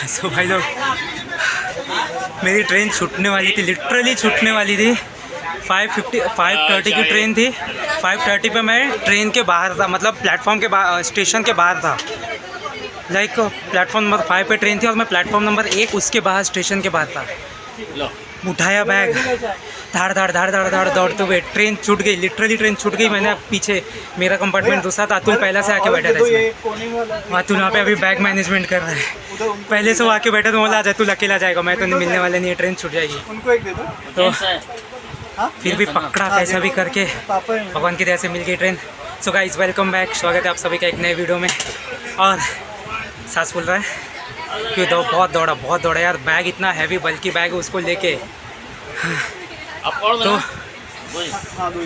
सो भाई लोग, मेरी ट्रेन छूटने वाली थी, लिटरली छूटने वाली थी। 5:30 की ट्रेन थी। 5:30 पे मैं ट्रेन के बाहर था, मतलब प्लेटफॉर्म के बाहर, स्टेशन के बाहर था। लाइक प्लेटफॉर्म नंबर 5 पे ट्रेन थी और मैं प्लेटफॉर्म नंबर 1 उसके बाहर स्टेशन के बाहर था। उठाया बैग, धाड़ धाड़ धाड़ धाड़ धाड़ दौड़ते हुए ट्रेन छूट गई, लिटरली ट्रेन छूट गई। मैंने पीछे, मेरा कंपार्टमेंट दूसरा था, अतुल पहले से आके बैठा था इसमें। अतुल वहाँ पे अभी बैग मैनेजमेंट कर रहा है। पहले से वो आके बैठा तो बोला, अतुल अकेला जाएगा, मैं तो नहीं, मिलने वाले नहीं है, ट्रेन छूट जाएगी। उनको एक दे दो। तो फिर भी पकड़ा कैसा भी करके, भगवान की दया से मिल गई train. So guys, welcome back, स्वागत है आप सभी का एक नए वीडियो में। और सांस फूल रहा है क्योंकि बहुत दौड़ा यार। बैग इतना हैवी, बल्कि बैग उसको लेके। तो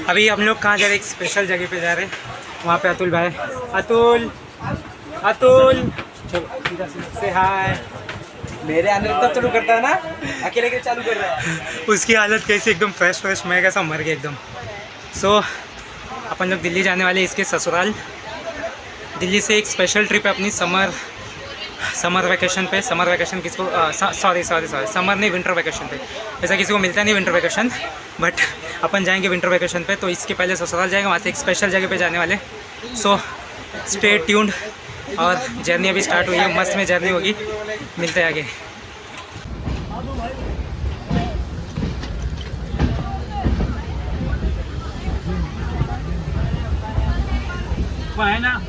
अभी हम लोग कहाँ जा रहे हैं? एक स्पेशल जगह पे जा रहे हैं। वहाँ पे अतुल भाई, अतुल से हाय। मेरे आने तब चालू करता है ना, अकेले के चालू कर रहा है। उसकी हालत कैसी, एकदम फ्रेश, मैं कैसा मर गया एकदम। सो अपन लोग दिल्ली जाने वाले, इसके ससुराल। दिल्ली से एक स्पेशल ट्रिप है अपनी, समर वैकेशन पे। समर वैकेशन किसको, सॉरी समर नहीं, विंटर वैकेशन पे। ऐसा किसी को मिलता नहीं विंटर वैकेशन, बट अपन जाएंगे विंटर वैकेशन पे। तो इसके पहले ससुराल जाएंगे, वहाँ से एक स्पेशल जगह पे जाने वाले। So stay tuned. और जर्नी अभी स्टार्ट हुई है, मस्त में जर्नी होगी, मिलते हैं आगे। है ना,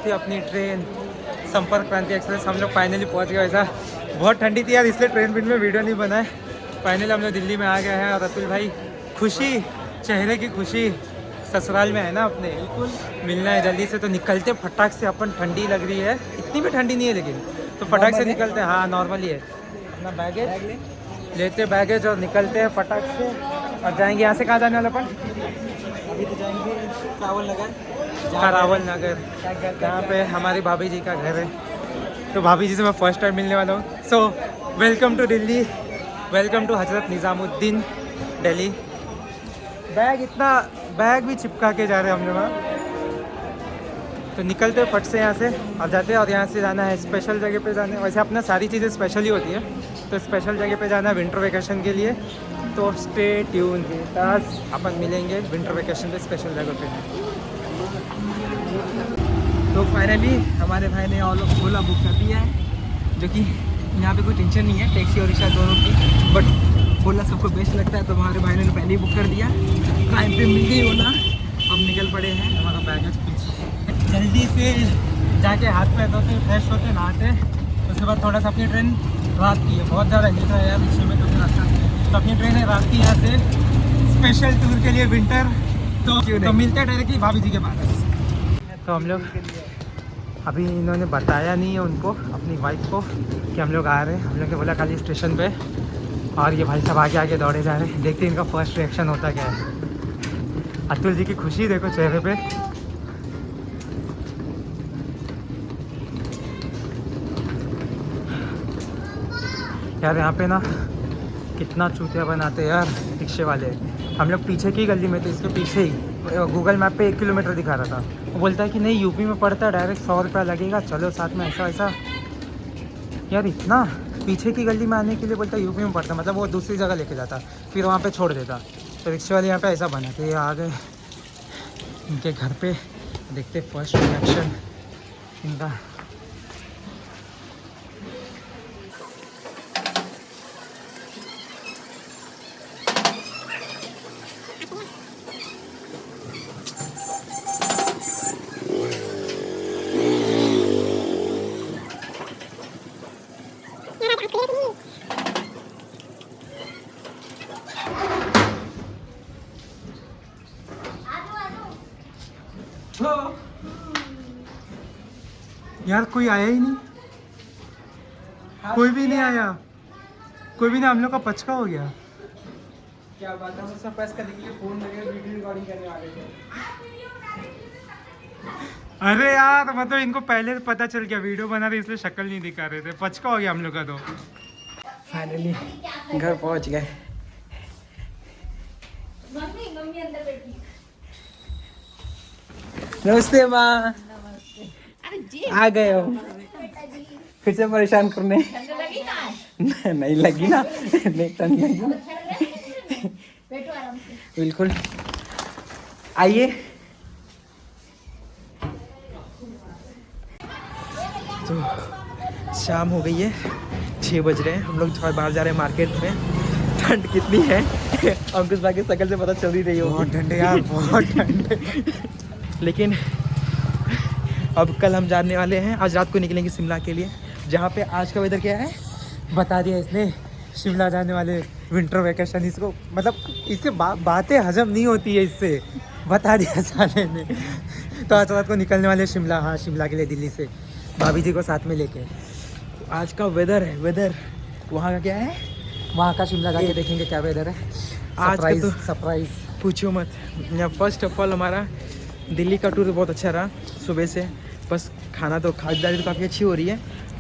अपनी ट्रेन संपर्क क्रांति एक्सप्रेस। हम लोग फाइनली पहुंच गए। वैसा बहुत ठंडी थी यार, इसलिए ट्रेन में वीडियो नहीं बनाए। फाइनली हम लोग दिल्ली में आ गए हैं। और अतुल भाई, खुशी, चेहरे की खुशी ससुराल में है ना अपने, बिल्कुल मिलना है जल्दी से। तो निकलते फटाक से, अपन ठंडी लग रही है, इतनी भी ठंडी नहीं है लेकिन, तो फटाक से निकलते हैं। हाँ नॉर्मली है। अपना बैगेज लेते, बैगेज और निकलते हैं फटाक से। और जाएंगे यहाँ से, कहाँ जाने वाला अपन? अभी तो जाएंगे करावल नगर, जहाँ पे हमारी भाभी जी का घर है। तो भाभी जी से मैं फर्स्ट टाइम मिलने वाला हूँ। So welcome to Delhi, welcome to Hazrat Nizamuddin Delhi. Bag भी चिपका के जा रहे हैं हम लोग। तो निकलते फट से यहाँ से और जाते हैं। और यहाँ से जाना है स्पेशल जगह पे जाना है। वैसे अपना सारी चीज़ें स्पेशल ही होती है, तो स्पेशल जगह पे जाना है विंटर वेकेशन के लिए। तो स्टे ट्यून के साथ अपन मिलेंगे विंटर वेकेशन पे स्पेशल जगह पे। तो फाइनली हमारे भाई ने ओला बुक कर दिया है, जो कि यहाँ पे कोई टेंशन नहीं है टैक्सी और रिक्शा दोनों की, बट बोलना सबको बेस्ट लगता है, तो हमारे भाई ने पहले ही बुक कर दिया, टाइम पे मिल गई ओला। अब निकल पड़े हैं, हमारा बैगेज पीछे। जल्दी से जाके हाथ पैर धोते, फ्रेश होते, नहाते, उसके बाद थोड़ा सा अपनी ट्रेन रात की है, बहुत ज़्यादा हिल रहा है यार पीछे में, तो फिर रास्ता तो अपनी ट्रेन है रात की यहाँ से स्पेशल टूर के लिए विंटर। तो मिलते हैं डायरेक्टली भाभी जी के पास। तो हम लोग अभी इन्होंने बताया नहीं है उनको, अपनी वाइफ को, कि हम लोग आ रहे हैं। हम लोग ने बोला खाली स्टेशन पे, और ये भाई सब आगे आगे दौड़े जा रहे हैं। देखते हैं इनका फर्स्ट रिएक्शन होता क्या है। अतुल जी की खुशी देखो चेहरे पे। यार यहाँ पे ना कितना चूतिया बनाते हैं यार रिक्शे वाले। हम लोग पीछे की गली में थे, इसके पीछे ही। गूगल मैप पे 1 किलोमीटर दिखा रहा था, वो बोलता है कि नहीं यूपी में पड़ता है, डायरेक्ट 100 रुपया लगेगा, चलो साथ में, ऐसा ऐसा। यार इतना पीछे की गली में आने के लिए बोलता है यूपी में पड़ता, मतलब वो दूसरी जगह लेके जाता, फिर वहाँ पे छोड़ देता। तो रिक्शे वाले यहाँ पे ऐसा बना के आ गए इनके घर पे। देखते फर्स्ट रिएक्शन इनका। यार कोई आया ही नहीं, कोई भी नहीं आया, कोई भी नहीं। हम लोग का पचका हो गया। क्या बात है, हम सरप्राइज करने के लिए फोन लगे, वीडियो रिकॉर्डिंग करने वाले थे। अरे यार मतलब इनको पहले पता चल गया वीडियो बना रहे, इसलिए शक्ल नहीं दिखा रहे थे। पचका हो गया हम लोग का। तो फाइनली घर पहुंच गए। मम्मी अंदर बैठी। नमस्ते माँ, आ गए हो फिर से परेशान करने। नहीं लगी ना, नहीं तो नहीं लगी। बैठो आराम से। बिल्कुल आइए। तो शाम हो गई है, 6 बज रहे हैं। हम लोग थोड़ा बाहर जा रहे हैं मार्केट में। ठंड कितनी है अंकुश भाई की शक्ल से पता चल ही रही हो। बहुत ठंड है यार, बहुत ठंड है। लेकिन अब कल हम जाने वाले हैं, आज रात को निकलेंगे शिमला के लिए, जहाँ पे आज का वेदर क्या है बता दिया इसने, शिमला जाने वाले विंटर वेकेशन। इसको मतलब इससे बातें हजम नहीं होती है, इससे बता दिया साले ने। तो आज रात को निकलने वाले शिमला, हाँ शिमला के लिए दिल्ली से, भाभी जी को साथ में लेके। आज का वेदर है, वेदर वहाँ का क्या है, वहाँ का शिमला जाके देखेंगे क्या वेदर है। आज का तो सरप्राइज पूछो मत। फर्स्ट ऑफ ऑल हमारा दिल्ली का टूर बहुत अच्छा रहा सुबह से। बस खाना तो खातिरदारी तो काफ़ी अच्छी हो रही है,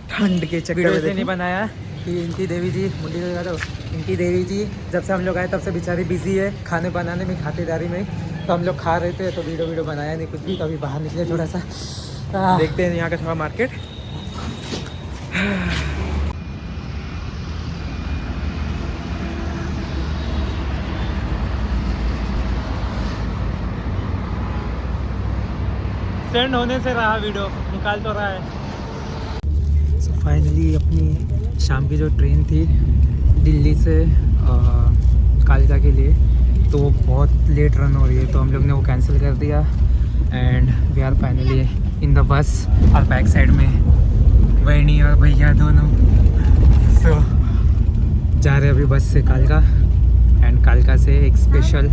ठंड के चक्कर वीडियो में इसलिए नहीं देखो। बनाया कि इनकी देवी जी, मुंडी लगा दो, इनकी देवी जी जब से हम लोग आए तब से बेचारी बिजी है खाने बनाने में, खातिरदारी में। तो हम लोग खा रहे थे तो वीडियो बनाया नहीं कुछ भी। कभी बाहर निकले थोड़ा सा देखते हैं यहाँ का थोड़ा मार्केट। सेंड होने से रहा, वीडियो निकाल तो रहा है। फाइनली अपनी शाम की जो ट्रेन थी दिल्ली से कालका के लिए, तो वो बहुत लेट रन हो रही है, तो हम लोग ने वो कैंसिल कर दिया। And we are finally in the bus, और बैक साइड में वैनी और भैया दोनों सो जा रहे अभी बस से कालका। एंड कालका से एक स्पेशल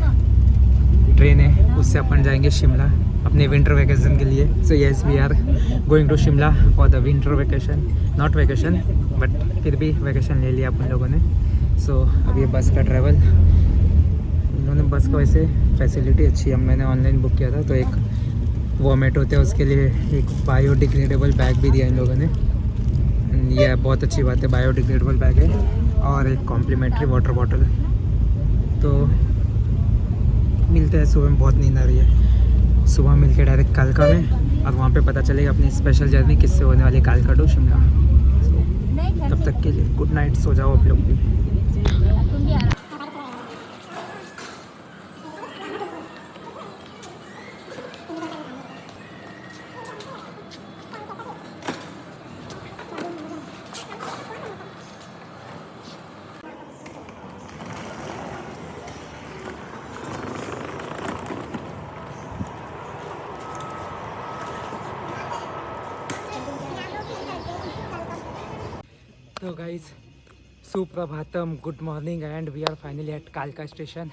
ट्रेन है, उससे अपन जाएंगे शिमला अपने विंटर वेकेशन के लिए। So yes we are going to Shimla for the winter vacation, not vacation but फिर भी वेकेशन ले लिया अपन लोगों ने। सो अब ये बस का ट्रैवल, इन्होंने बस का वैसे फैसिलिटी अच्छी है, मैंने ऑनलाइन बुक किया था, तो एक वॉमेट होते हैं उसके लिए एक बायोडिग्रेडेबल बैग भी दिया इन लोगों ने। ये बहुत अच्छी बात है, बायोडिग्रेडेबल बैग है, और एक कॉम्प्लीमेंट्री वाटर बॉटल। तो मिलते हैं सुबह में, बहुत नींद आ रही है। सुबह मिल के डायरेक्ट कालका में, और वहाँ पे पता चलेगा अपनी स्पेशल जर्नी किससे होने वाली, कालका टू शिमला। तब तक के लिए गुड नाइट, सो जाओ आप लोग भी। तुम भी आराम। तो गाइस सुप्रभातम, good morning and we are finally at कालका स्टेशन।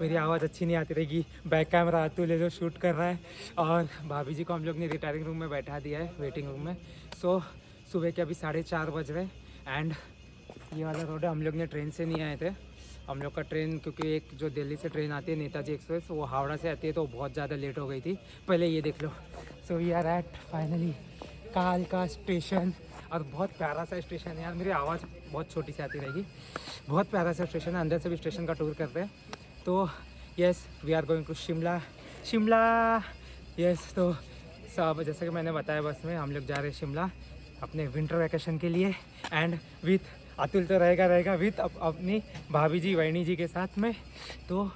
मेरी आवाज़ अच्छी नहीं आती रहेगी, बैक कैमरा अतुल है जो शूट कर रहा है और भाभी जी को हम लोग ने रिटायरिंग रूम में बैठा दिया है, वेटिंग रूम में। सो सुबह के अभी 4:30 बज रहे एंड ये वाला रोड है। हम लोग ने ट्रेन से नहीं आए थे, हम लोग का ट्रेन क्योंकि एक जो दिल्ली से ट्रेन आती है नेताजी एक्सप्रेस, वो हावड़ा से आती है तो बहुत ज़्यादा लेट हो गई थी। पहले ये देख लो। So we are at finally कालका स्टेशन और बहुत प्यारा सा स्टेशन है यार। मेरी आवाज़ बहुत छोटी सी आती रहेगी। बहुत प्यारा सा स्टेशन है, अंदर से भी स्टेशन का टूर करते हैं। तो yes we are going to Shimla yes. तो सब जैसे कि मैंने बताया, बस में हम लोग जा रहे हैं शिमला अपने विंटर वैकेशन के लिए एंड विथ अतुल तो रहेगा विथ अपनी भाभी जी वैनी जी के साथ में। तो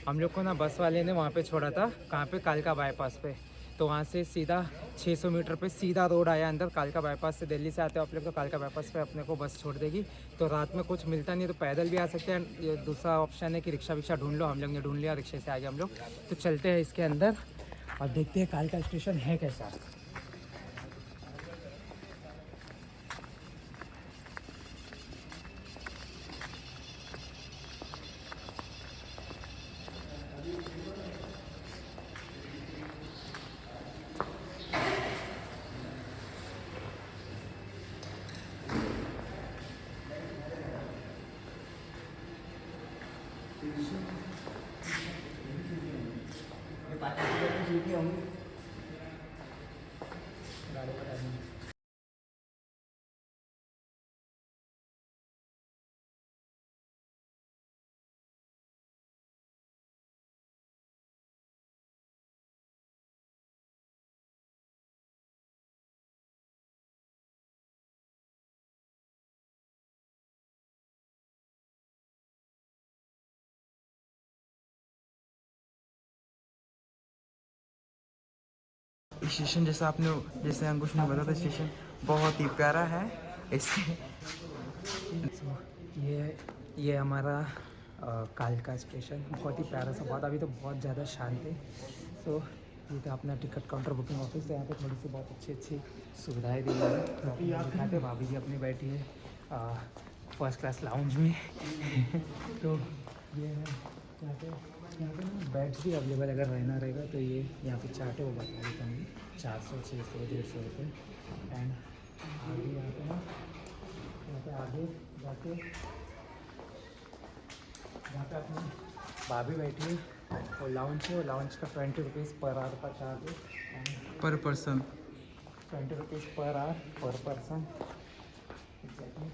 हम लोग को ना बस वाले ने वहाँ पे छोड़ा था, कहाँ पे, कालका बाईपास पे। तो वहाँ से सीधा 600 मीटर पे सीधा रोड आया अंदर। कालका बाईपास से दिल्ली से आते हो आप लोग तो कालका बाईपास पे अपने को बस छोड़ देगी। तो रात में कुछ मिलता नहीं तो पैदल भी आ सकते हैं। ये दूसरा ऑप्शन है कि रिक्शा विक्शा ढूंढ लो। हम लोग ने ढूंढ लिया, रिक्शे से आगे हम लोग। तो चलते हैं इसके अंदर और देखते हैं कालका स्टेशन है कैसा। स्टेशन जैसे अंकुश ने बताया था, स्टेशन बहुत ही प्यारा है। इसके ये हमारा कालका स्टेशन बहुत ही प्यारा सा, बहुत अभी तो बहुत ज़्यादा शांत है। सो ये था अपना टिकट काउंटर बुकिंग ऑफिस। यहाँ पे थोड़ी सी बहुत अच्छी अच्छी सुविधाएं दी गई है। दिखाते भाभी जी अपनी बैठी है फर्स्ट क्लास लाउंज में। तो ये है यहाँ पे ना बेड्स भी अवेलेबल अगर रहना रहेगा तो ये यहाँ पे चार्ट है, वो बता देता हूँ। 400, 600, 150 रुपये। एंड आगे यहाँ पे ना, यहाँ पे आगे जाके यहाँ पे अपनी भाभी बैठी है और लाउंज है। लाउंज का 20 रुपीज़ पर आवर का चार्ज है। पर पर्सन 20 रुपीज़ पर आवर पर पर्सन एग्जैक्टली।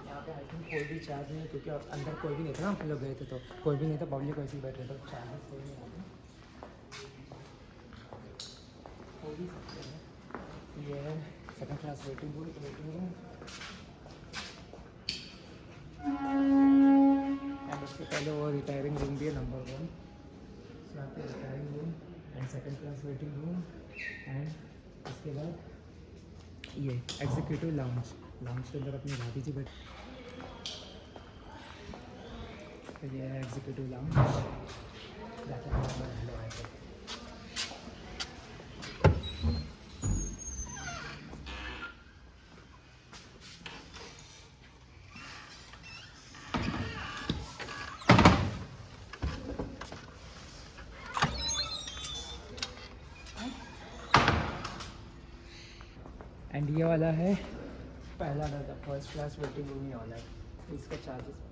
यहाँ पे आई थिंक कोई भी चार्ज नहीं, क्योंकि अंदर कोई भी नहीं था ना, हम लोग गए थे तो कोई भी नहीं था, पब्लिक वैसे ही बैठ रहे थे, चार्जेस कोई नहीं आते, हो भी सकते हैं। ये है second class waiting room and उससे पहले वो रिटायरिंग रूम भी है नंबर 1। यहाँ पे retiring room and second class waiting room and उसके बाद ये एग्जीक्यूटिव लाउंज। लाउंज के अंदर अपनी भाभी जी बैठी। तो ये है एग्जीक्यूटिव लाउंज। जाके हेलो आए थे। एंड ये वाला है पहला दर्जा, फर्स्ट क्लास वेटिंग रूम ही वाला है। इसका चार्जेस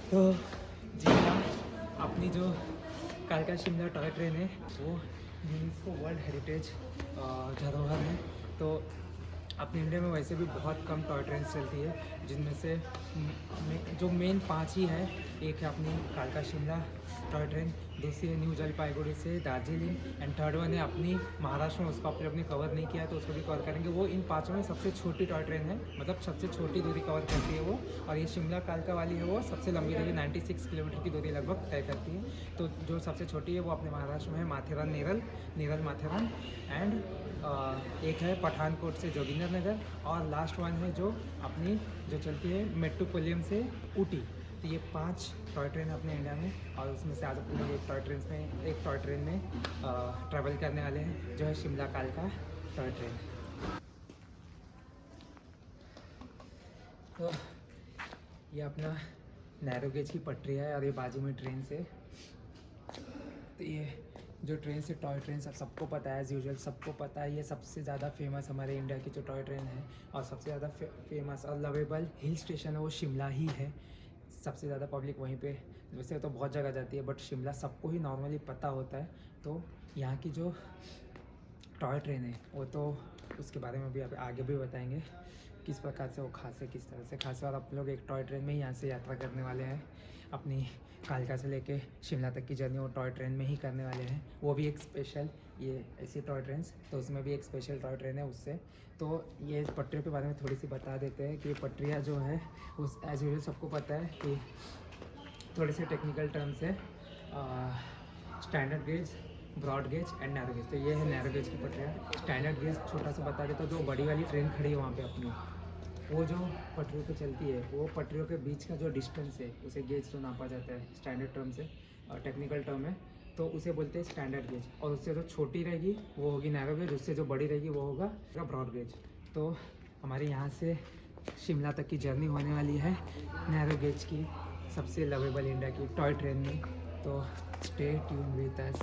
तो जी हाँ, अपनी जो कालका शिमला टॉय ट्रेन है वो यूनेस्को वर्ल्ड हेरिटेज धरोहर है। तो अपने इंडिया में वैसे भी बहुत कम टॉय ट्रेन चलती है, जिनमें से जो मेन 5 ही है। एक है अपनी कालका शिमला टॉय ट्रेन, दूसरी है न्यू जलपाईगुड़ी से दार्जिलिंग, एंड थर्ड वन है अपनी महाराष्ट्र में, उसको अपने कवर नहीं किया तो उसको भी कवर करेंगे। वो इन 5 में सबसे छोटी टॉय ट्रेन है, मतलब सबसे छोटी दूरी कवर करती है वो। और ये शिमला कालका वाली है वो सबसे लंबी दूरी 96 किलोमीटर की दूरी लगभग तय करती है। तो जो सबसे छोटी है वो अपने महाराष्ट्र में है, माथेरान नेरल माथेरान, एंड एक है पठानकोट से जोगिंदर नगर, और लास्ट वन है जो अपनी जो चलती है मेट्रोपोलियम से ऊटी। तो ये 5 टॉय ट्रेन अपने इंडिया में, और उसमें से आज अपने एक टॉय ट्रेन में ट्रैवल करने वाले हैं, जो है शिमला कालका टॉय ट्रेन। तो ये अपना नैरो गेज की पटरी है और ये बाजू में ट्रेन से। तो ये जो ट्रेन से टॉय ट्रेन सबको पता है, एज़ यूजुअल सबको पता है, ये सबसे ज़्यादा फेमस हमारे इंडिया की जो टॉय ट्रेन है, और सबसे ज़्यादा फेमस और लवेबल हिल स्टेशन है वो शिमला ही है। सबसे ज़्यादा पब्लिक वहीं पे, वैसे तो बहुत जगह जाती है बट शिमला सबको ही नॉर्मली पता होता है। तो यहाँ की जो टॉय ट्रेन है वो तो उसके बारे में भी आप आगे भी बताएंगे किस प्रकार से वो खास है, किस तरह से खास है। और आप लोग एक टॉय ट्रेन में ही यहाँ से यात्रा करने वाले हैं, अपनी कालका से लेके शिमला तक की जर्नी वो टॉय ट्रेन में ही करने वाले हैं। वो भी एक स्पेशल, ये ऐसी टॉय ट्रेन, तो उसमें भी एक स्पेशल टॉय ट्रेन है उससे। तो ये पटरियों के बारे में थोड़ी सी बता देते हैं कि पटरियाँ जो है उस एज यूजुअल सबको पता है कि थोड़े से टेक्निकल टर्म्स है, standard gauge, broad gauge and narrow gauge. तो ये है नैरो गेज की पटरियाँ। स्टैंडर्ड गेज छोटा सा बता देता, जो बड़ी वाली ट्रेन खड़ी है वहाँ पे अपनी, वो जो पटरियों पे चलती है, वो पटरियों के बीच का जो डिस्टेंस है उसे गेज तो नापा जाता है स्टैंडर्ड टर्म से, और टेक्निकल टर्म है तो उसे बोलते हैं स्टैंडर्ड गेज। और उससे जो छोटी रहेगी वो होगी नैरो गेज, उससे जो बड़ी रहेगी वो होगा ब्रॉड गेज। तो हमारे यहाँ से शिमला तक की जर्नी होने वाली है नैरो गेज की, सबसे लवेबल इंडिया की टॉय ट्रेन में। तो stay tune with us,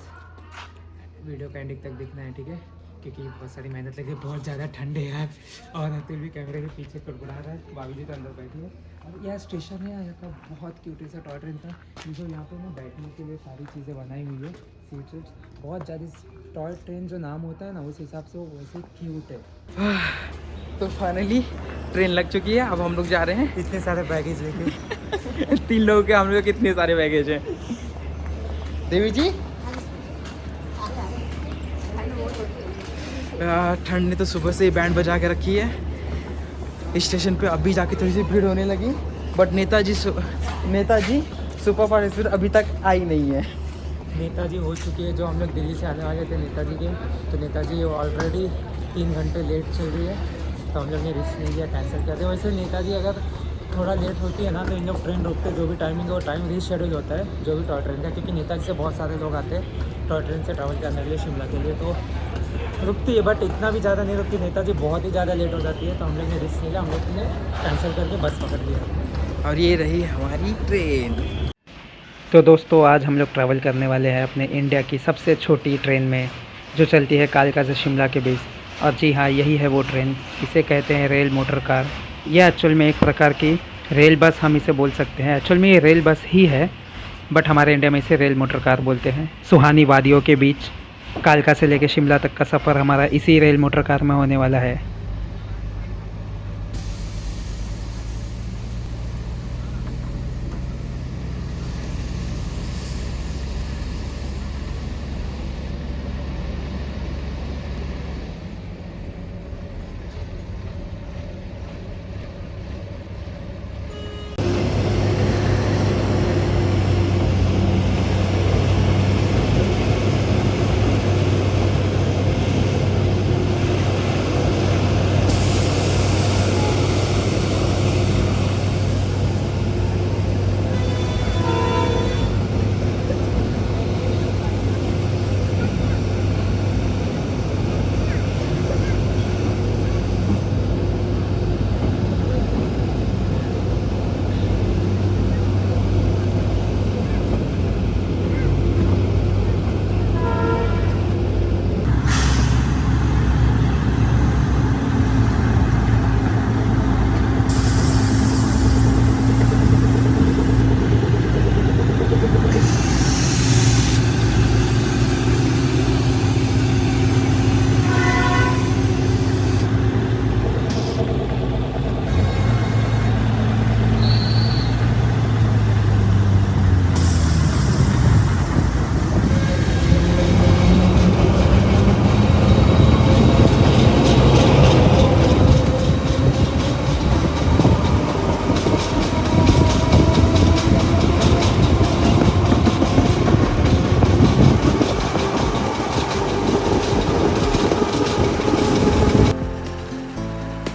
video का एंडिंग तक देखना है, ठीक है, क्योंकि बहुत सारी मेहनत लगी, बहुत ज़्यादा ठंड है यार, और अतुल भी कैमरे के पीछे कुड़कुड़ा रहा है, भाभी जी तो अंदर बैठी है। और यह स्टेशन है यहाँ का, बहुत क्यूटी सा टॉय ट्रेन था, जो यहाँ पे ना बैठने के लिए सारी चीज़ें बनाई हुई है, सीट्स बहुत ज़्यादा। टॉय ट्रेन जो नाम होता है ना उस हिसाब से वो वैसे क्यूट है। तो फाइनली ट्रेन लग चुकी है, अब हम लोग जा रहे हैं इतने सारे बैगेज लेके 3 लोगों के हम लोग कितने सारे बैगेज हैं। देवी जी ठंड ने तो सुबह से ही बैंड बजा के रखी है स्टेशन पे। अभी जाके थोड़ी सी भीड़ होने लगी, but Netaji super fast express अभी तक आई नहीं है। नेताजी हो चुकी है, जो हम लोग दिल्ली से आने वाले थे नेताजी के, तो नेताजी ऑलरेडी 3 घंटे लेट चल रही है, तो हम लोग ने रिस्क नहीं लिया, कैंसिल कर दिया। वैसे नेताजी अगर थोड़ा लेट होती है ना तो इन लोग ट्रेन रोकते, जो भी टाइमिंग है वो टाइम रीशेड्यूल होता है जो भी टॉय ट्रेन का, क्योंकि नेताजी से बहुत सारे लोग आते हैं टॉय ट्रेन से ट्रैवल करने के लिए शिमला के लिए, तो रुकती है बट इतना भी ज़्यादा नहीं रुकती। नेताजी बहुत ही ज़्यादा लेट हो जाती है, तो हम लोग ने रिस्क नहीं लिया, हम लोग ने कैंसिल करके बस पकड़ लिया। और ये रही हमारी ट्रेन। तो दोस्तों आज हम लोग ट्रैवल करने वाले हैं अपने इंडिया की सबसे छोटी ट्रेन में, जो चलती है कालका से शिमला के बीच। और जी हाँ, यही है वो ट्रेन, इसे कहते हैं रेल मोटर कार। यह एक्चुअल में एक प्रकार की रेल बस हम इसे बोल सकते हैं। एक्चुअल में ये रेल बस ही है, बट हमारे इंडिया में इसे रेल मोटर कार बोलते हैं। सुहानी वादियों के बीच कालका से लेकर शिमला तक का सफ़र हमारा इसी रेल मोटर कार में होने वाला है।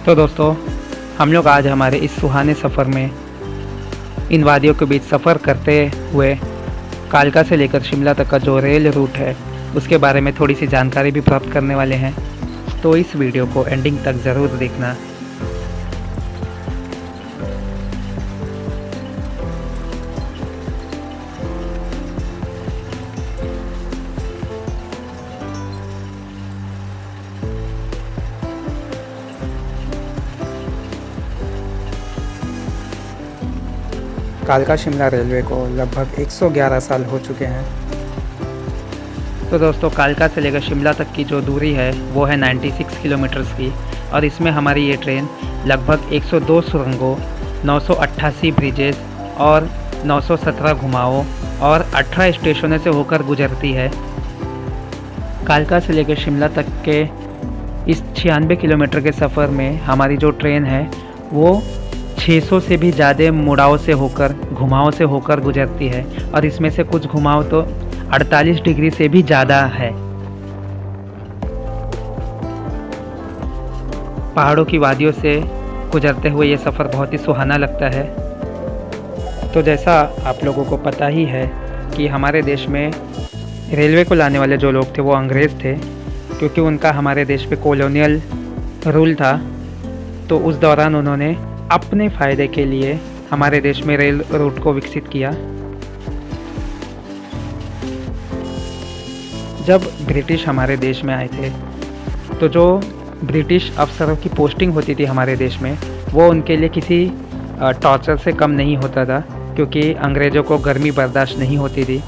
तो दोस्तों, हम लोग आज हमारे इस सुहाने सफ़र में इन वादियों के बीच सफ़र करते हुए कालका से लेकर शिमला तक का जो रेल रूट है उसके बारे में थोड़ी सी जानकारी भी प्राप्त करने वाले हैं। तो इस वीडियो को एंडिंग तक ज़रूर देखना। कालका शिमला रेलवे को लगभग 111 साल हो चुके हैं। तो दोस्तों, कालका से लेकर शिमला तक की जो दूरी है वो है 96 किलोमीटर्स की, और इसमें हमारी ये ट्रेन लगभग 102 सुरंगों, 988 ब्रिजेस और 917 घुमावों और 18 स्टेशनों से होकर गुजरती है। कालका से लेकर शिमला तक के इस 96 किलोमीटर के सफ़र में हमारी जो ट्रेन है वो 600 से भी ज़्यादा मुड़ाव से होकर, घुमाव से होकर गुजरती है, और इसमें से कुछ घुमाव तो 48 डिग्री से भी ज़्यादा है। पहाड़ों की वादियों से गुजरते हुए ये सफ़र बहुत ही सुहाना लगता है। तो जैसा आप लोगों को पता ही है कि हमारे देश में रेलवे को लाने वाले जो लोग थे वो अंग्रेज़ थे, क्योंकि उनका हमारे देश पे कॉलोनियल रूल था। तो उस दौरान उन्होंने अपने फ़ायदे के लिए हमारे देश में रेल रूट को विकसित किया। जब ब्रिटिश हमारे देश में आए थे तो जो ब्रिटिश अफसरों की पोस्टिंग होती थी हमारे देश में, वो उनके लिए किसी टॉर्चर से कम नहीं होता था, क्योंकि अंग्रेज़ों को गर्मी बर्दाश्त नहीं होती थी।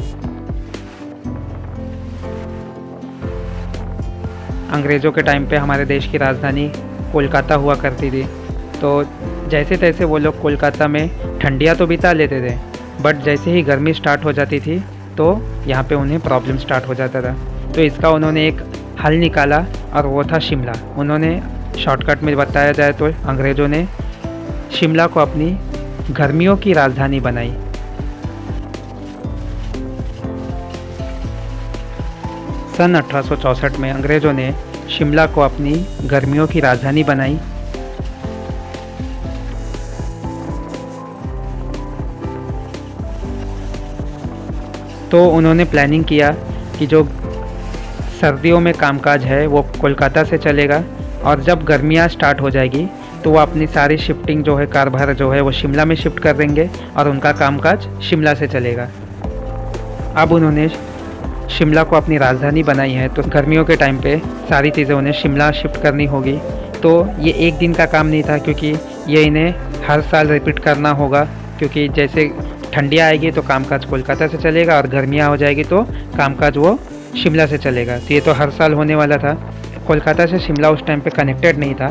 अंग्रेज़ों के टाइम पे हमारे देश की राजधानी कोलकाता हुआ करती थी। तो जैसे तैसे वो लोग कोलकाता में ठंडियाँ तो बिता लेते थे, बट जैसे ही गर्मी स्टार्ट हो जाती थी तो यहाँ पे उन्हें प्रॉब्लम स्टार्ट हो जाता था। तो इसका उन्होंने एक हल निकाला, और वो था शिमला। उन्होंने शॉर्टकट में बताया जाए तो अंग्रेज़ों ने शिमला को अपनी गर्मियों की राजधानी बनाई। सन 1864 में अंग्रेज़ों ने शिमला को अपनी गर्मियों की राजधानी बनाई। तो उन्होंने प्लानिंग किया कि जो सर्दियों में कामकाज है वो कोलकाता से चलेगा, और जब गर्मियाँ स्टार्ट हो जाएगी तो वो अपनी सारी शिफ्टिंग जो है, कारभार जो है वो शिमला में शिफ्ट कर देंगे, और उनका कामकाज शिमला से चलेगा। अब उन्होंने शिमला को अपनी राजधानी बनाई है, तो गर्मियों के टाइम पे सारी चीज़ें उन्हें शिमला शिफ्ट करनी होगी। तो ये एक दिन का काम नहीं था, क्योंकि ये इन्हें हर साल रिपीट करना होगा, क्योंकि जैसे ठंडियाँ आएगी तो कामकाज कोलकाता से चलेगा, और गर्मियाँ हो जाएगी तो कामकाज वो शिमला से चलेगा। तो ये तो हर साल होने वाला था। कोलकाता से शिमला उस टाइम पे कनेक्टेड नहीं था।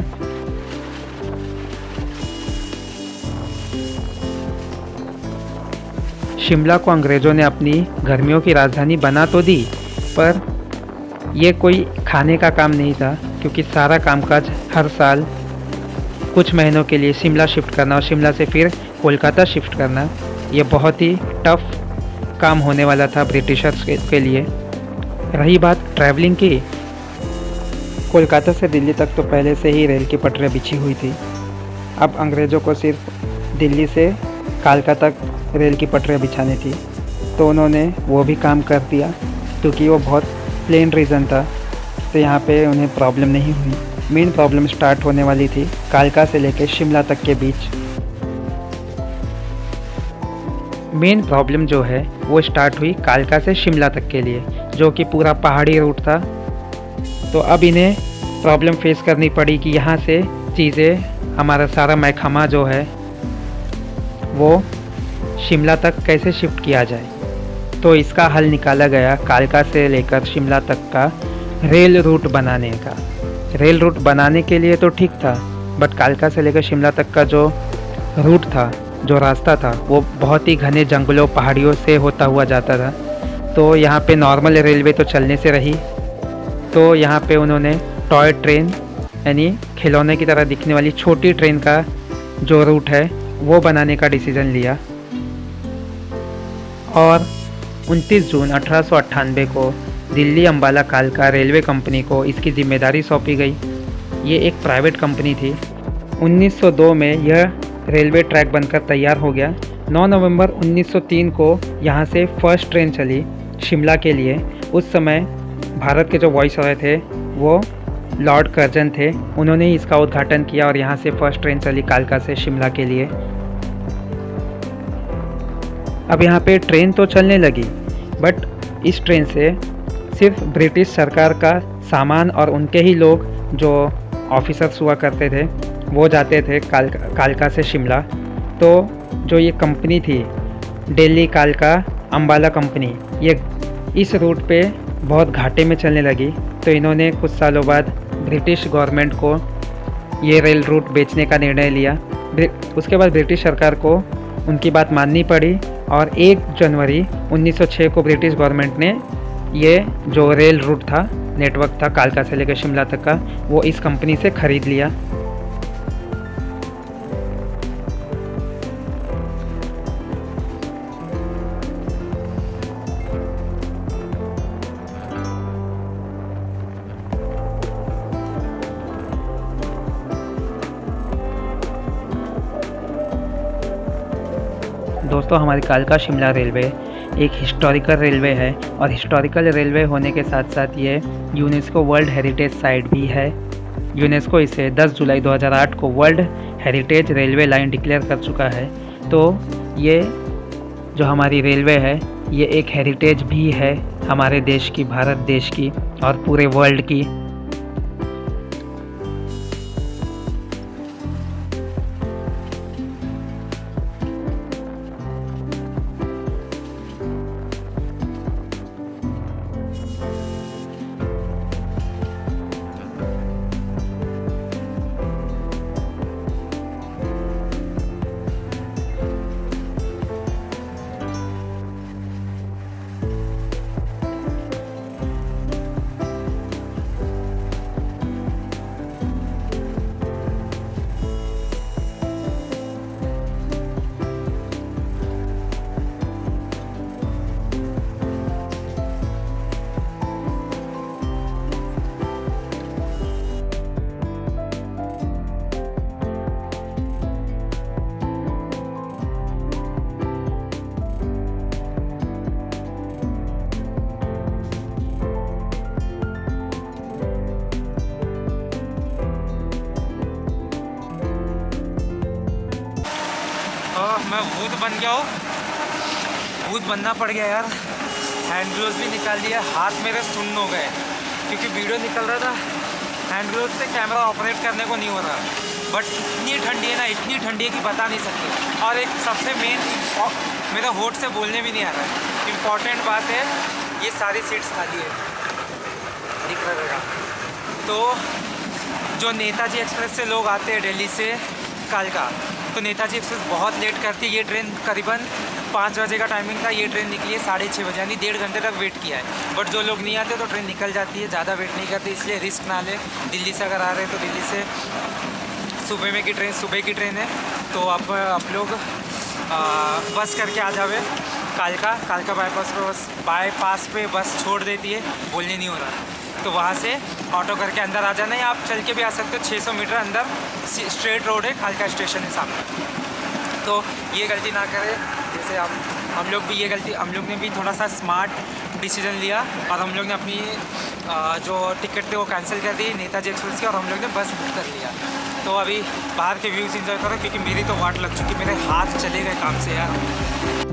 शिमला को अंग्रेज़ों ने अपनी गर्मियों की राजधानी बना तो दी, पर ये कोई खाने का काम नहीं था, क्योंकि सारा कामकाज हर साल कुछ महीनों के लिए शिमला शिफ्ट करना और शिमला से फिर कोलकाता शिफ्ट करना, ये बहुत ही टफ काम होने वाला था ब्रिटिशर्स के लिए। रही बात ट्रैवलिंग की, कोलकाता से दिल्ली तक तो पहले से ही रेल की पटरियाँ बिछी हुई थी। अब अंग्रेज़ों को सिर्फ दिल्ली से कालका तक रेल की पटरियाँ बिछानी थी, तो उन्होंने वो भी काम कर दिया, क्योंकि वो बहुत प्लेन रीज़न था। तो यहाँ पे उन्हें प्रॉब्लम नहीं हुई। मेन प्रॉब्लम स्टार्ट होने वाली थी कालका से लेकर शिमला तक के बीच। मेन प्रॉब्लम जो है वो स्टार्ट हुई कालका से शिमला तक के लिए, जो कि पूरा पहाड़ी रूट था। तो अब इन्हें प्रॉब्लम फेस करनी पड़ी कि यहाँ से चीज़ें, हमारा सारा महकमा जो है वो शिमला तक कैसे शिफ्ट किया जाए। तो इसका हल निकाला गया कालका से लेकर शिमला तक का रेल रूट बनाने का। रेल रूट बनाने के लिए तो ठीक था, बट कालका से लेकर शिमला तक का जो रूट था, जो रास्ता था, वो बहुत ही घने जंगलों, पहाड़ियों से होता हुआ जाता था। तो यहाँ पे नॉर्मल रेलवे तो चलने से रही, तो यहाँ पे उन्होंने टॉय ट्रेन, यानी खिलौने की तरह दिखने वाली छोटी ट्रेन का जो रूट है वो बनाने का डिसीज़न लिया। और 29 जून 1898 को दिल्ली अंबाला कालका रेलवे कंपनी को इसकी जिम्मेदारी सौंपी गई। ये एक प्राइवेट कंपनी थी, 1902 में यह रेलवे ट्रैक बनकर तैयार हो गया। 9 नवंबर 1903 को यहाँ से फर्स्ट ट्रेन चली शिमला के लिए। उस समय भारत के जो वॉइसरॉय थे वो लॉर्ड कर्जन थे, उन्होंने ही इसका उद्घाटन किया और यहाँ से फर्स्ट ट्रेन चली कालका से शिमला के लिए। अब यहाँ पे ट्रेन तो चलने लगी, बट इस ट्रेन से सिर्फ ब्रिटिश सरकार का सामान और उनके ही लोग जो ऑफिसर्स हुआ करते थे वो जाते थे कालका से शिमला। तो जो ये कंपनी थी दिल्ली कालका अम्बाला कंपनी, ये इस रूट पे बहुत घाटे में चलने लगी। तो इन्होंने कुछ सालों बाद ब्रिटिश गवर्नमेंट को ये रेल रूट बेचने का निर्णय लिया। उसके बाद ब्रिटिश सरकार को उनकी बात माननी पड़ी और 1 जनवरी 1906 को ब्रिटिश गवर्नमेंट ने ये जो रेल रूट था, नेटवर्क था कालका से लेकर शिमला तक का, वो इस कंपनी से ख़रीद लिया। दोस्तों, हमारी कालका शिमला रेलवे एक हिस्टोरिकल रेलवे है और हिस्टोरिकल रेलवे होने के साथ साथ ये यूनेस्को वर्ल्ड हेरिटेज साइट भी है। यूनेस्को इसे 10 जुलाई 2008 को world heritage railway line declare कर चुका है। तो ये जो हमारी रेलवे है ये एक हेरिटेज भी है हमारे देश की, भारत देश की और पूरे वर्ल्ड की। मैं भूत बन गया हूँ, भूत बनना पड़ गया यार। हैंड ग्लोव्स भी निकाल दिया, हाथ मेरे सुन्न हो गए क्योंकि वीडियो निकल रहा था। हैंड ग्लोव्स से कैमरा ऑपरेट करने को नहीं हो रहा, बट इतनी ठंडी है ना, इतनी ठंडी है कि बता नहीं सकती। और एक सबसे मेन, मेरा होठ से बोलने भी नहीं आ रहा है, इम्पॉर्टेंट बात है, ये सारी सीट्स खाली है, दिख रहेगा। तो जो नेताजी एक्सप्रेस से लोग आते हैं दिल्ली से कालका, तो नेताजी एक्सप्रेस बहुत लेट करती है। ये ट्रेन करीबन 5 बजे का टाइमिंग था, ये ट्रेन निकली है 6:30 बजे, यानी 1.5 घंटे तक वेट किया है। बट जो लोग नहीं आते तो ट्रेन निकल जाती है, ज़्यादा वेट नहीं करती, इसलिए रिस्क ना ले। दिल्ली से अगर आ रहे हैं तो दिल्ली से सुबह में की ट्रेन, सुबह की ट्रेन है, तो आप लोग बस करके आ जावे कालका बाईपास पे बस छोड़ देती है, बोलने नहीं हो रहा, तो वहाँ से ऑटो करके अंदर आ जाना है। आप चल के भी आ सकते हो, 600 मीटर अंदर स्ट्रेट रोड है, कालका स्टेशन है सामने। तो ये गलती ना करें, जैसे हम लोग भी ये गलती, हम लोग ने भी थोड़ा सा स्मार्ट डिसीजन लिया और हम लोग ने अपनी जो टिकट थे वो कैंसिल कर दी नेताजी एक्सप्रेस की, और हम लोग ने बस बुक कर लिया। तो अभी बाहर के व्यूज़ इंजॉय करो, क्योंकि मेरी तो वाट लग चुकी, मेरे हाथ चले गए काम से यार।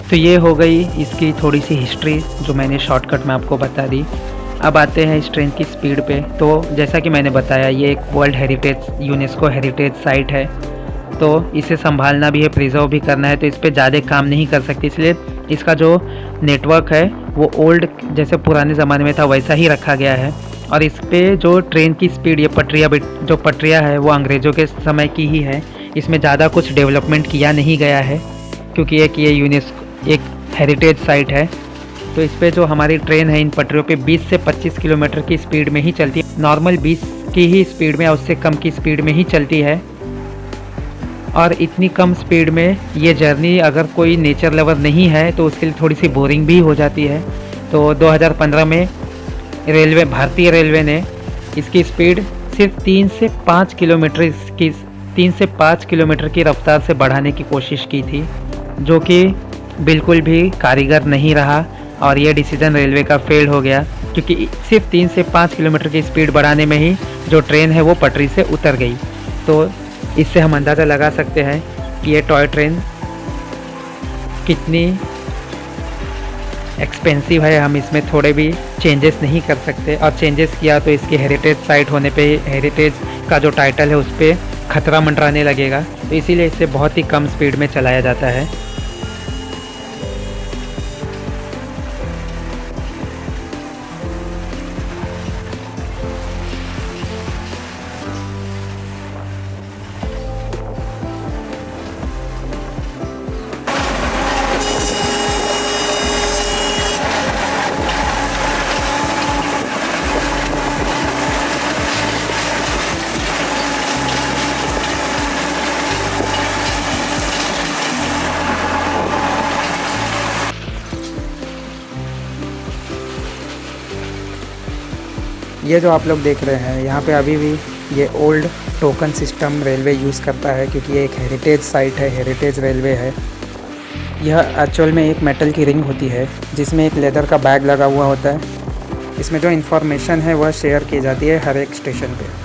तो ये हो गई इसकी थोड़ी सी हिस्ट्री जो मैंने शॉर्टकट में आपको बता दी। अब आते हैं इस ट्रेन की स्पीड पे। तो जैसा कि मैंने बताया, ये एक world heritage UNESCO heritage site है, तो इसे संभालना भी है, प्रिजर्व भी करना है, तो इस पर ज़्यादा काम नहीं कर सकती, इसलिए इसका जो नेटवर्क है वो ओल्ड जैसे पुराने ज़माने में था वैसा ही रखा गया है। और इस पर जो ट्रेन की स्पीड, ये पटरियाँ है वो अंग्रेज़ों के समय की ही है, इसमें ज़्यादा कुछ डेवलपमेंट किया नहीं गया है क्योंकि ये यूनेस्को एक हेरिटेज साइट है। तो इस पे जो हमारी ट्रेन है इन पटरियों पे 20 से 25 किलोमीटर की स्पीड में ही चलती है, नॉर्मल 20 की ही स्पीड में या उससे कम की स्पीड में ही चलती है। और इतनी कम स्पीड में ये जर्नी अगर कोई नेचर लवर नहीं है तो उसके लिए थोड़ी सी बोरिंग भी हो जाती है। तो 2015 में भारतीय रेलवे ने इसकी स्पीड सिर्फ 3 से 5 किलोमीटर की रफ्तार से बढ़ाने की कोशिश की थी, जो कि बिल्कुल भी कारीगर नहीं रहा और ये डिसीजन रेलवे का फेल हो गया क्योंकि सिर्फ 3 से 5 किलोमीटर की स्पीड बढ़ाने में ही जो ट्रेन है वो पटरी से उतर गई। तो इससे हम अंदाज़ा लगा सकते हैं कि ये टॉय ट्रेन कितनी एक्सपेंसिव है। हम इसमें थोड़े भी चेंजेस नहीं कर सकते, और चेंजेस किया तो इसकी हेरिटेज साइट होने पे हेरिटेज का जो टाइटल है उस पर खतरा मंडराने लगेगा, तो इसीलिए इसे बहुत ही कम स्पीड में चलाया जाता है। ये जो आप लोग देख रहे हैं यहाँ पे अभी भी ये old token system railway use करता है क्योंकि ये एक हेरिटेज साइट है, हेरिटेज रेलवे है। यह एक्चुअल में एक मेटल की रिंग होती है जिसमें एक लेदर का बैग लगा हुआ होता है। इसमें जो इन्फॉर्मेशन है वह शेयर की जाती है हर एक स्टेशन पे।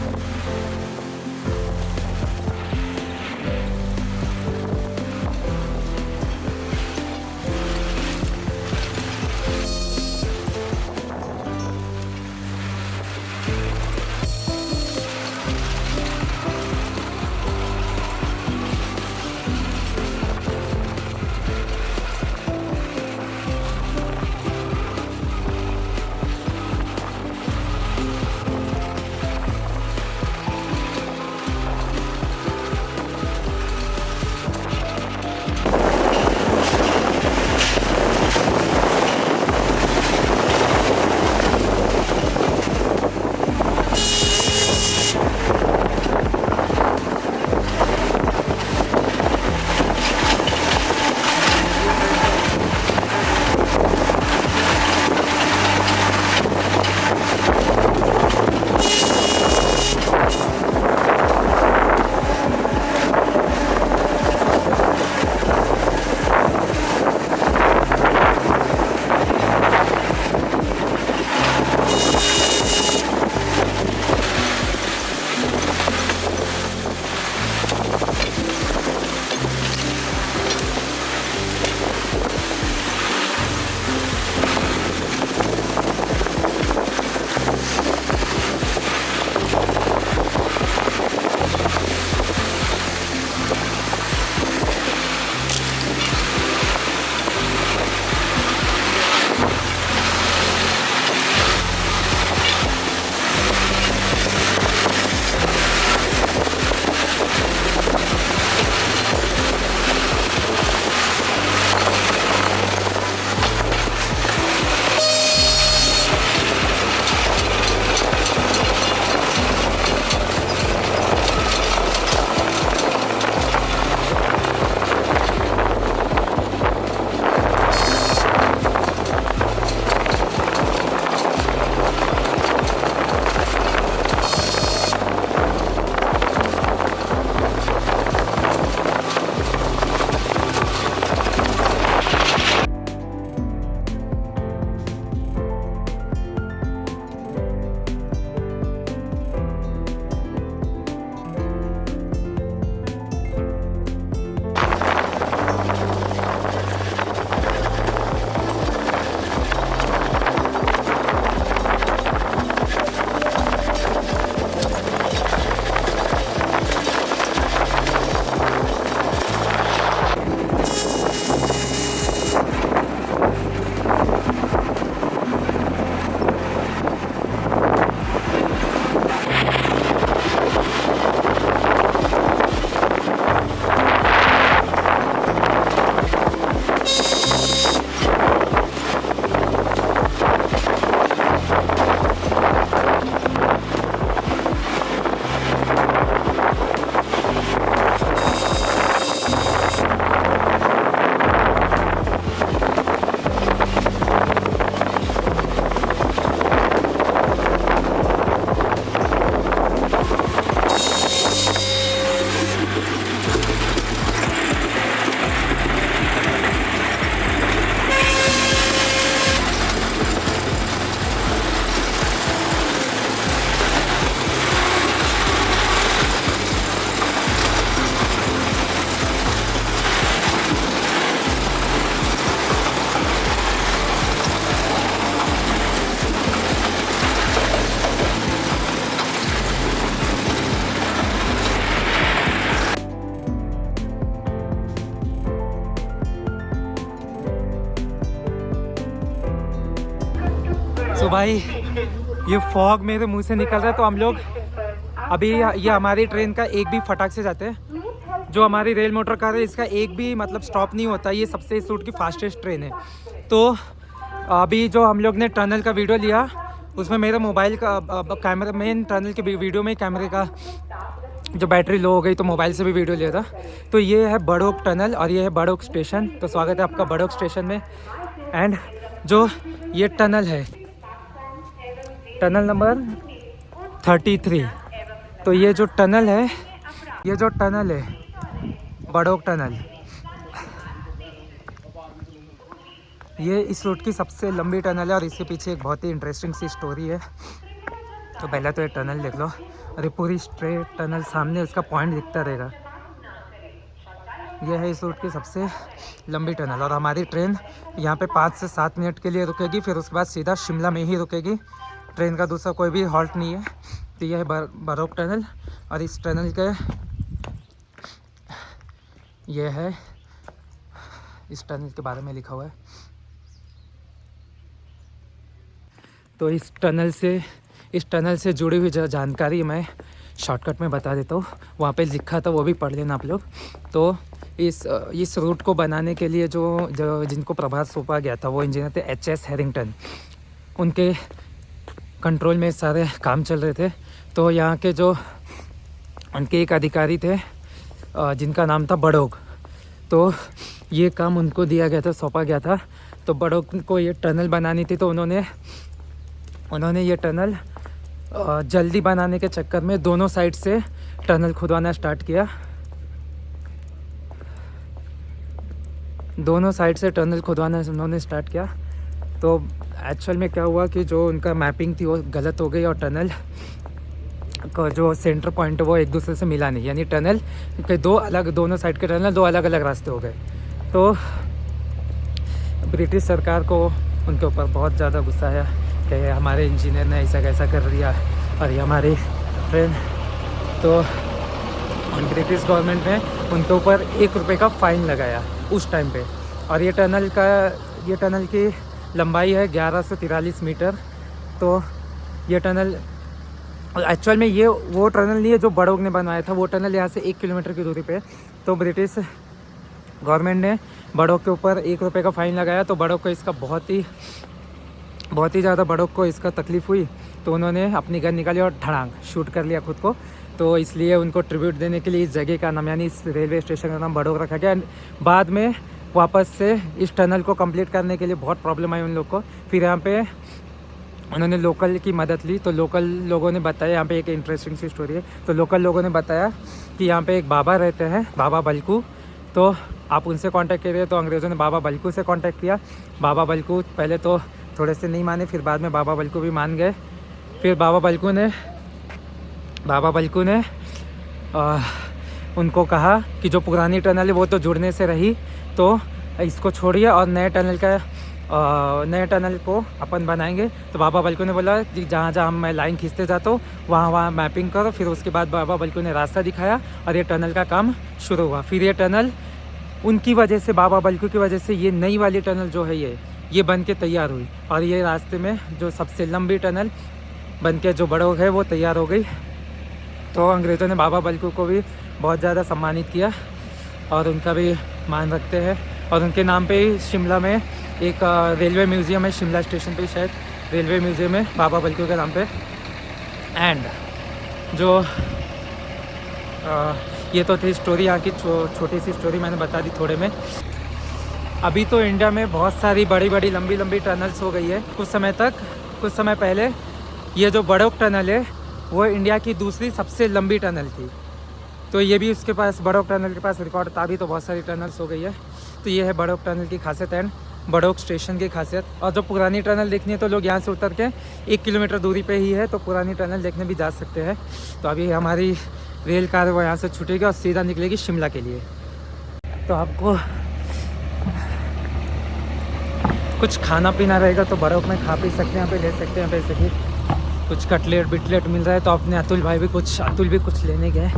भाई ये फॉग मेरे मुंह से निकल रहा है, तो हम लोग अभी ये हमारी ट्रेन का एक भी फटाक से जाते हैं। जो हमारी रेल मोटर कार है इसका एक भी मतलब स्टॉप नहीं होता, ये सबसे इस रूट की फास्टेस्ट ट्रेन है। तो अभी जो हम लोग ने टनल का वीडियो लिया उसमें मेरे मोबाइल का कैमरा, मेन टनल के वीडियो में कैमरे का जो बैटरी लो हो गई तो मोबाइल से भी वीडियो लिया था। तो ये है बड़ोक टनल और ये है बड़ोक स्टेशन। तो स्वागत है आपका बड़ोक स्टेशन में। एंड जो ये टनल है, टनल नंबर 33। तो ये जो टनल है बड़ोक टनल, ये इस रूट की सबसे लंबी टनल है और इसके पीछे एक बहुत ही इंटरेस्टिंग सी स्टोरी है। तो पहले तो ये टनल देख लो और ये पूरी स्ट्रेट टनल, सामने उसका पॉइंट दिखता रहेगा। यह है इस रूट की सबसे लंबी टनल और हमारी ट्रेन यहाँ पे 5 से 7 मिनट के लिए रुकेगी, फिर उसके बाद सीधा शिमला में ही रुकेगी। ट्रेन का दूसरा कोई भी हॉल्ट नहीं है। तो यह है बड़ोक टनल और इस टनल के ये है, इस टनल के बारे में लिखा हुआ है। तो इस टनल से जुड़ी हुई जानकारी मैं शॉर्टकट में बता देता हूँ। वहाँ पे लिखा था, वो भी पढ़ लेना आप लोग। तो इस रूट को बनाने के लिए जो जिनको प्रभार सौंपा गया था वो इंजीनियर थे HS हैरिंगटन। उनके कंट्रोल में सारे काम चल रहे थे। तो यहाँ के जो उनके एक अधिकारी थे जिनका नाम था बड़ोक, तो ये काम उनको दिया गया था, सौंपा गया था। तो बड़ोक को ये टनल बनानी थी। तो उन्होंने ये टनल जल्दी बनाने के चक्कर में दोनों साइड से टनल खुदवाना स्टार्ट किया। उन्होंने स्टार्ट किया। तो एक्चुअल में क्या हुआ कि जो उनका मैपिंग थी वो गलत हो गई और टनल का जो सेंटर पॉइंट है वो एक दूसरे से मिला नहीं, यानी टनल के दोनों साइड के टनल 2 अलग अलग रास्ते हो गए। तो ब्रिटिश सरकार को उनके ऊपर बहुत ज़्यादा गुस्सा आया कि हमारे इंजीनियर ने ऐसा कैसा कर दिया और ये हमारी ट्रेन। तो ब्रिटिश गवर्नमेंट ने उनके ऊपर 1 रुपये का फ़ाइन लगाया उस टाइम पे। और ये टनल की लंबाई है 1143 मीटर। तो ये टनल एक्चुअल में ये वो टनल नहीं है जो बड़ोक ने बनवाया था, वो टनल यहाँ से 1 किलोमीटर की दूरी पे। तो ब्रिटिश गवर्नमेंट ने बड़ोक के ऊपर 1 रुपये का फ़ाइन लगाया। तो बड़ोक को इसका बहुत ही ज़्यादा बड़ोक को इसका तकलीफ़ हुई। तो उन्होंने अपनी गन निकाली और धड़ांग शूट कर लिया खुद को। तो इसलिए उनको ट्रिब्यूट देने के लिए इस जगह का नाम, यानी इस रेलवे स्टेशन का नाम बड़ोक रखा गया। बाद में वापस से इस टनल को कंप्लीट करने के लिए बहुत प्रॉब्लम आई उन लोग को। फिर यहाँ पे उन्होंने लोकल की मदद ली। तो लोकल लोगों ने बताया, यहाँ पे एक इंटरेस्टिंग सी स्टोरी है। तो लोकल लोगों ने बताया कि यहाँ पे एक बाबा रहते हैं, बाबा बलकू। तो आप उनसे कांटेक्ट करिए। तो अंग्रेज़ों ने बाबा बलकू से कांटेक्ट किया। बाबा बलकू पहले तो थोड़े से नहीं माने, फिर बाद में बाबा बलकू भी मान गए। फिर बाबा बलकू ने उनको कहा कि जो पुरानी टनल है वो तो जुड़ने से रही, तो इसको छोड़िए और नए टनल को अपन बनाएंगे। तो बाबा बलकू ने बोला कि जहाँ जहाँ मैं लाइन खींचते जाता हूँ वहाँ मैपिंग करो। फिर उसके बाद बाबा बलकू ने रास्ता दिखाया और ये टनल का काम शुरू हुआ। फिर ये टनल उनकी वजह से, बाबा बलकू की वजह से, ये नई वाली टनल जो है ये बन के तैयार हुई। और ये रास्ते में जो सबसे लंबी टनल बन के जो बड़ोक है वो तैयार हो गई। तो अंग्रेज़ों ने बाबा बलकू को भी बहुत ज़्यादा सम्मानित किया और उनका भी मान रखते हैं। और उनके नाम पे ही शिमला में एक रेलवे म्यूज़ियम है, शिमला स्टेशन पे शायद रेलवे म्यूज़ियम है बाबा बलकू के नाम पे। एंड जो ये तो थी स्टोरी, यहाँ की छोटी सी स्टोरी मैंने बता दी थोड़े में। अभी तो इंडिया में बहुत सारी बड़ी लंबी टनल्स हो गई है। कुछ समय पहले ये जो बड़ोक टनल है वो इंडिया की दूसरी सबसे लंबी टनल थी। तो ये भी उसके पास, बड़ोक टनल के पास रिकॉर्ड था। अभी तो बहुत सारी टनल्स हो गई है। तो ये है बड़ोक टनल की खासियत एंड बड़ोक स्टेशन की खासियत। और जो पुरानी टनल देखनी है तो लोग यहाँ से उतर के 1 किलोमीटर दूरी पे ही है, तो पुरानी टनल देखने भी जा सकते हैं। तो अभी हमारी रेल कार वो यहाँ से छूटेगी और सीधा निकलेगी शिमला के लिए। तो आपको कुछ खाना पीना रहेगा तो बड़ोक में खा पी सकते हैं, यहाँ पे ले सकते हैं। पैसे की कुछ कटलेट बिटलेट मिल रहा है। तो अपने अतुल भी कुछ लेने गए।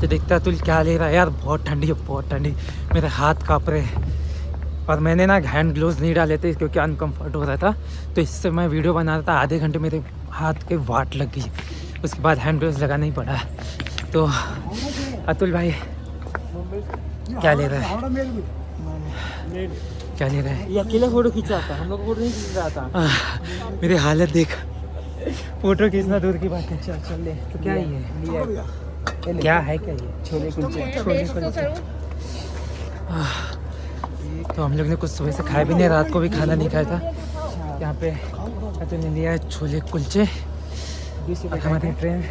तो देखते अतुल क्या ले रहा है। यार बहुत ठंडी है, बहुत ठंडी, मेरे हाथ काँप रहे हैं। और मैंने ना हैंड ग्लोव्स नहीं डाले थे क्योंकि अनकम्फर्ट हो रहा था, तो इससे मैं वीडियो बना रहा था, आधे घंटे मेरे हाथ के वाट लग गई, उसके बाद हैंड ग्लोव्स लगाना ही पड़ा। तो अतुल भाई क्या ले रहा है, क्या ले रहा है? ये अकेले फोटो खींचा था, हम लोग फोटो नहीं खींच रहा था। मेरी हालत देख, फोटो खींचना दूर की बात है। चल ले। तो क्या ये क्या है, क्या ये छोले कुलचे। टेस्ट तो करूं। तो हम लोग ने कुछ सुबह से खाया भी नहीं, रात को भी खाना नहीं खाया था। यहाँ पे अतुल ने लिया है छोले कुलचे, 20 रुपये हमारी ट्रेन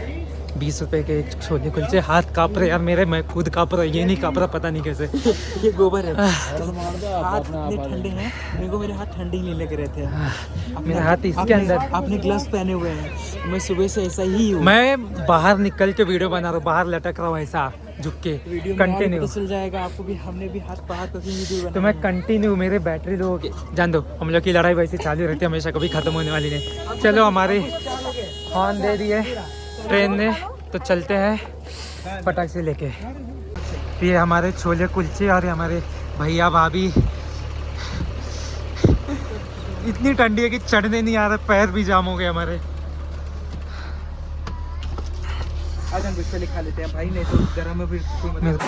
20 रुपए के छोले कुलचे। हाथ काँप रहे यार मेरे, मैं खुद काँप रहा, ये नहीं काँप रहा पता नहीं कैसे। ये गोबर है। हाथ इतने ठंडे हैं, मेरे को मेरे हाथ ठंडे ही नहीं लग रहे थे। मेरा हाथ इसके अंदर, आपने ग्लव्स पहने हुए हैं, मैं सुबह से ऐसा ही हूँ। मैं बाहर निकल के वीडियो बना रहा हूँ, बाहर लटक रहा हूँ ऐसा झुक के कंटिन्यू। पता चल जाएगा आपको भी, हमने भी हाथ बाहर करके वीडियो बनाया। तो मैं कंटिन्यू, मेरे बैटरी लो होगी, जान दो हम लोग की लड़ाई वैसे चालू रहती है हमेशा, कभी ख़त्म होने वाली नहीं। चलो हमारे हॉर्न दे दिए ट्रेन ने, तो चलते हैं पटाख से लेके। ये हमारे छोले कुलचे और ये हमारे भैया भाभी। इतनी ठंडी है कि चढ़ने नहीं आ रहा, पैर भी जाम हो गए हमारे। आज हम कुछ पहले खा लेते हैं भाई, नहीं तो गर्म में भी कोई मतलब।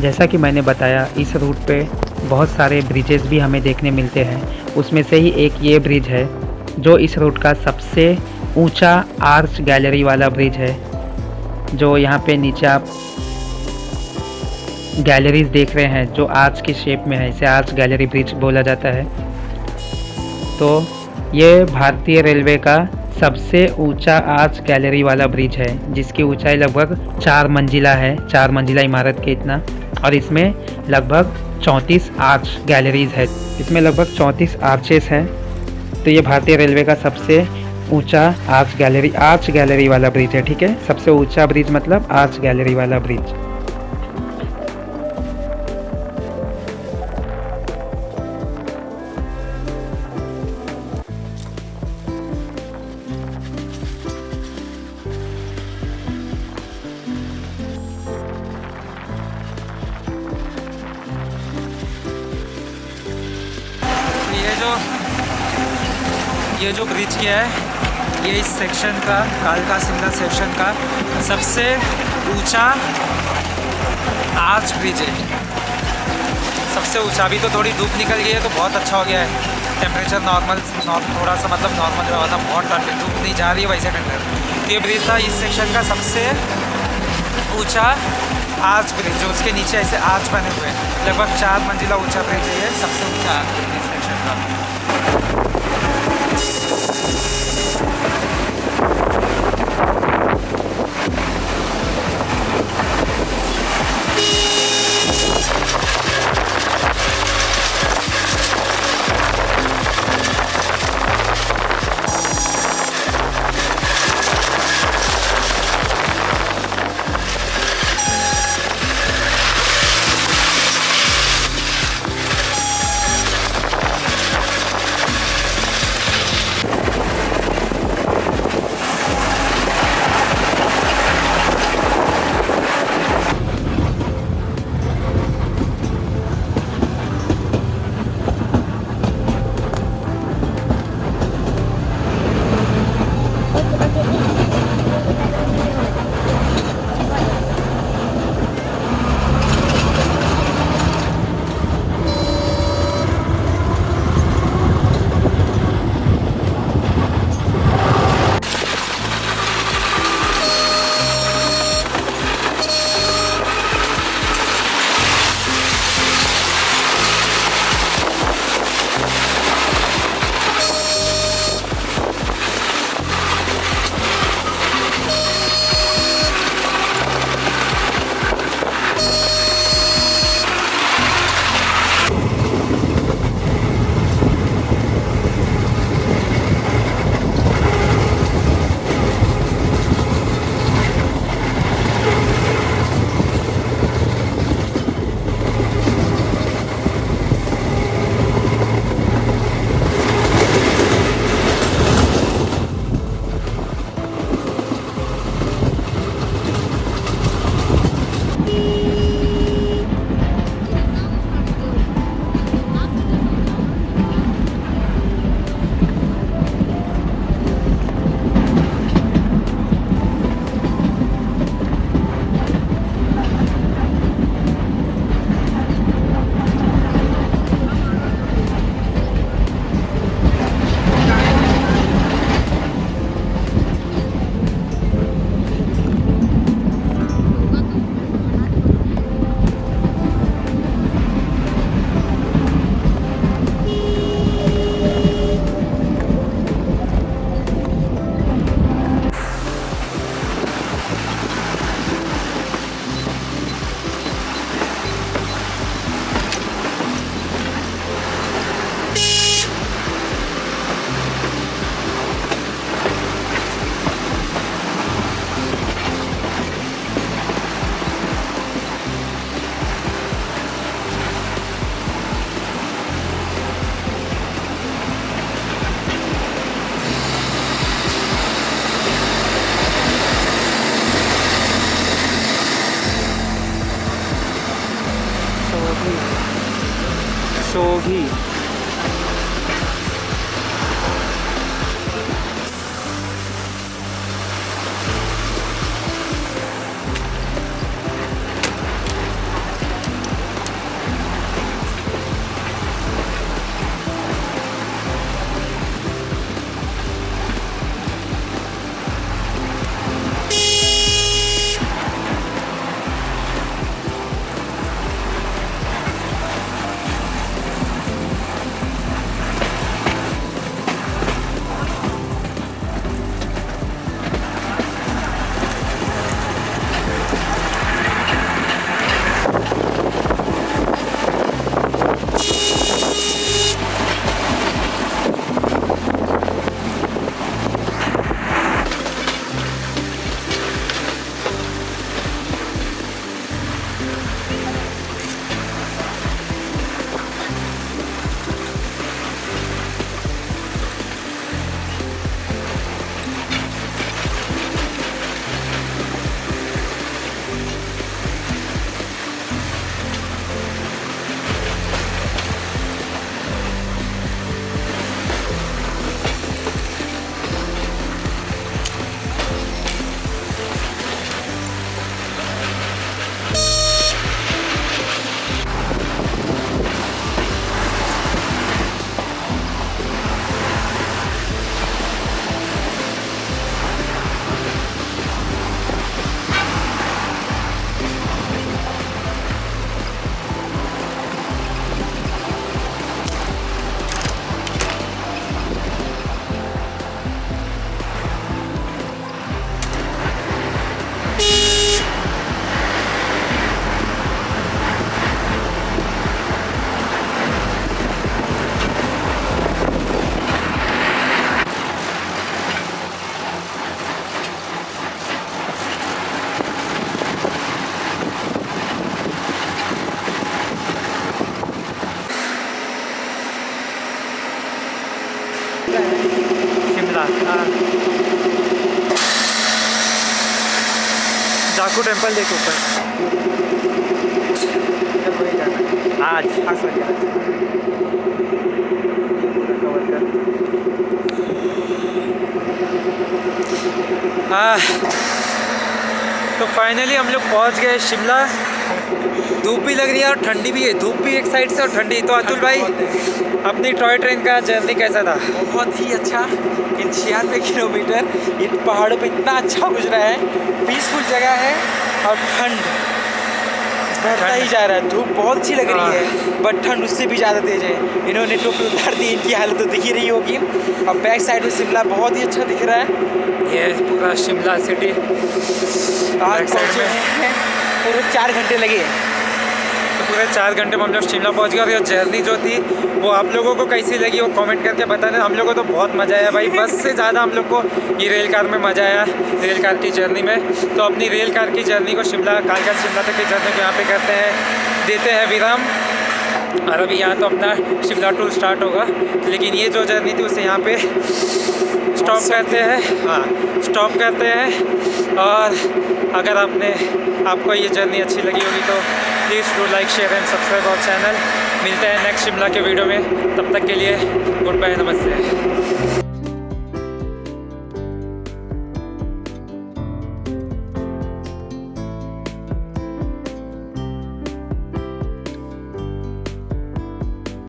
जैसा कि मैंने बताया, इस रूट पे बहुत सारे ब्रिजेस भी हमें देखने मिलते हैं। उसमें से ही एक ये ब्रिज है जो इस रूट का सबसे ऊंचा आर्च गैलरी वाला ब्रिज है, जो यहाँ पे नीचे आप गैलरीज देख रहे हैं जो आर्च की शेप में है, इसे आर्च गैलरी ब्रिज बोला जाता है। तो ये भारतीय रेलवे का सबसे ऊंचा आर्च गैलरी वाला ब्रिज है, जिसकी ऊंचाई लगभग 4 मंजिला है, 4 मंजिला इमारत के इतना, और इसमें लगभग 34 आर्च गैलरीज है, इसमें लगभग 34 आर्चेस हैं। तो ये भारतीय रेलवे का सबसे ऊंचा आर्च गैलरी वाला ब्रिज है, ठीक है। सबसे ऊंचा ब्रिज मतलब आर्च गैलरी वाला ब्रिज। ये जो ब्रिज किया है ये इस सेक्शन का, कालका शिमला सेक्शन का सबसे ऊंचा आर्च ब्रिज है, सबसे ऊंचा। अभी तो थोड़ी धूप निकल गई है तो बहुत अच्छा हो गया है, टेम्परेचर नॉर्मल थोड़ा सा मतलब नॉर्मल रहा था, बहुत ठंड, धूप नहीं जा रही है वैसे ठंड। तो ये ब्रिज था इस सेक्शन का सबसे ऊंचा आर्च ब्रिज, जो उसके नीचे ऐसे आर्च बने हुए हैं, लगभग 4 मंजिला ऊंचा ब्रिज है ये, सबसे ऊंचा आर्च ब्रिज इस सेक्शन का। सोगी शिमला जाकू टेम्पल देखो ऊपर आज हाँ तो फाइनली हम लोग पहुंच गए शिमला। धूप भी लग रही है और ठंडी भी है, धूप भी एक साइड से और ठंडी। तो अतुल भाई अपनी टॉय ट्रेन का जर्नी कैसा था? बहुत ही अच्छा। इन 96 किलोमीटर इन पहाड़ों पे इतना अच्छा गुजरा है, पीसफुल जगह है और ठंड बढ़ता ही जा रहा है। धूप बहुत अच्छी लग रही है बट ठंड उससे भी ज़्यादा तेज है। इन्होंने टोपी उतार दी, इनकी हालत तो दिख ही रही होगी। और बैक साइड में शिमला बहुत ही अच्छा दिख रहा है। ये पूरा शिमला सिटी आज पहुँचे हैं, पूरे 4 घंटे लगे। तो पूरे 4 घंटे में हम लोग शिमला पहुंच गए। और ये जर्नी जो थी वो आप लोगों को कैसी लगी वो कमेंट करके बताना। हम लोगों को तो बहुत मज़ा आया भाई, बस से ज़्यादा हम लोग को ये रेल कार में मज़ा आया, रेल कार की जर्नी में। तो अपनी रेल कार की जर्नी को कालका शिमला तक की जर्नी को यहाँ पे करते हैं, देते हैं विराम। और अभी यहाँ तो अपना शिमला टूर स्टार्ट होगा, लेकिन ये जो जर्नी थी उसे यहाँ पे स्टॉप करते हैं। हाँ स्टॉप करते हैं। और अगर आपको ये जर्नी अच्छी लगी होगी तो please do like share and subscribe our channel. मिलते हैं नेक्स्ट शिमला के वीडियो में, तब तक के लिए गुड बाय, नमस्ते।